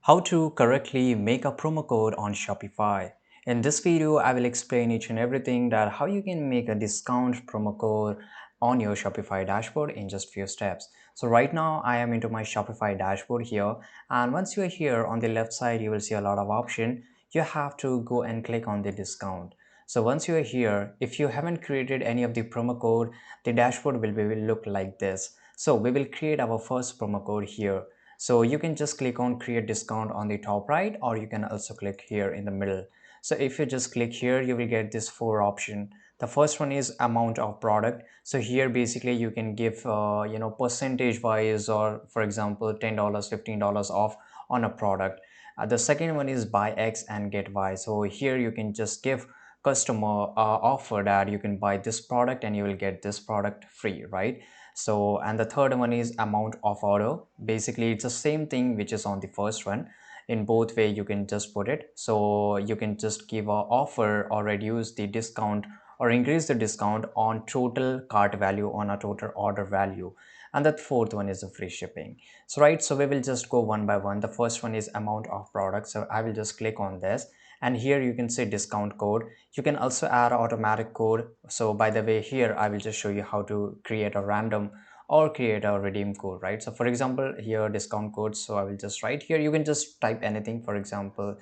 How to correctly make a promo code on Shopify. In this video, I will explain each and everything that how you can make a discount promo code on your Shopify dashboard in just few steps. So right now I am into my Shopify dashboard here, and once you are here on the left side, you will see a lot of option. You have to go and click on the discount. So once you are here, if you haven't created any of the promo code, the dashboard will look like this. So we will create our first promo code here. So you can just click on create discount on the top right, or you can also click here in the middle. So if you just click here, you will get this four option. The first one is amount of product. So here basically you can give percentage wise, or for example $10, $15 off on a product. The second one is buy X and get Y. So here you can just give customer offer that you can buy this product and you will get this product free, right? So, and the third one is amount of order. Basically it's the same thing which is on the first one. In both way you can just put it, so you can just give a offer or reduce the discount or increase the discount on total cart value, on a total order value. And the fourth one is the free shipping. So right, so we will just go one by one. The first one is amount of product, so I will just click on this, and here you can say discount code. You can also add automatic code. So by the way, here I will just show you how to create a random or create a redeem code, right? So for example here discount code, so I will just write here, you can just type anything, for example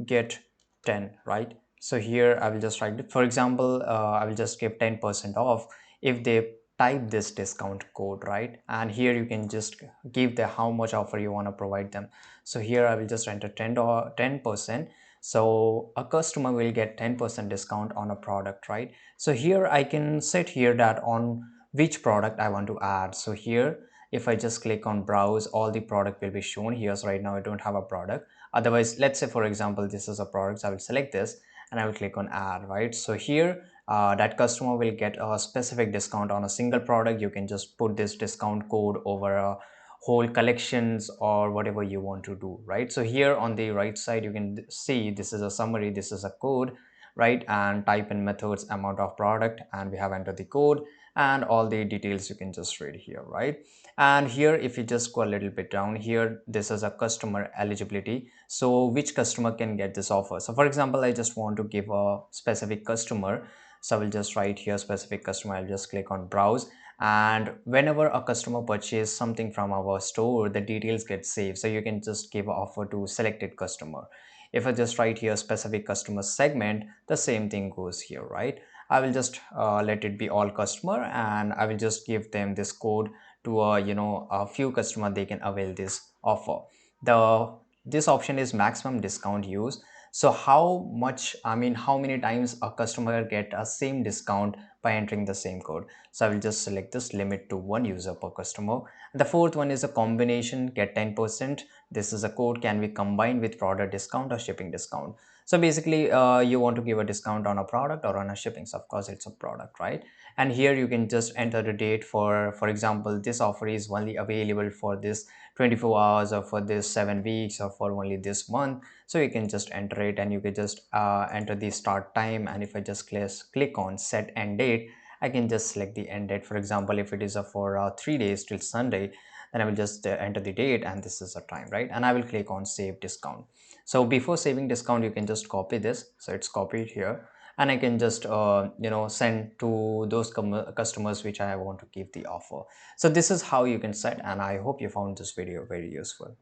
get 10, right? So here I will just write it. For example I will just give 10% off if they type this discount code, right? And here you can just give the how much offer you want to provide them. So here I will just enter 10%. So a customer will get 10% discount on a product, right? So here I can set here that on which product I want to add. So here if I just click on browse, all the product will be shown here. So right now I don't have a product. Otherwise, let's say for example this is a product, so I will select this and I will click on add, right? So here that customer will get a specific discount on a single product. You can just put this discount code over a whole collections or whatever you want to do, right? So here on the right side you can see this is a summary, this is a code, right? And type in methods, amount of product, and we have entered the code, and all the details you can just read here, right? And here if you just go a little bit down here, this is a customer eligibility. So which customer can get this offer? So for example I just want to give a specific customer, so I will just write here specific customer. I'll just click on browse, and whenever a customer purchases something from our store, the details get saved. So you can just give an offer to selected customer. If I just write here specific customer segment, the same thing goes here, right? I will just let it be all customer, and I will just give them this code to a few customer, they can avail this offer. The this option is maximum discount use. So how much, I mean how many times a customer get a same discount by entering the same code. So I will just select this limit to one user per customer. And the fourth one is a combination, get 10%. This is a code can be combined with product discount or shipping discount. So basically you want to give a discount on a product or on a shipping, so of course it's a product, right? And here you can just enter the date. For example this offer is only available for this 24 hours, or for this 7 weeks, or for only this month. So you can just enter it, and you can just enter the start time. And if I just click on set end date, I can just select the end date. For example, if it is for 3 days till Sunday, then I will just enter the date, and this is the time, right? And I will click on save discount. So before saving discount, you can just copy this. So it's copied here, and I can just send to those customers which I want to give the offer. So this is how you can set, and I hope you found this video very useful.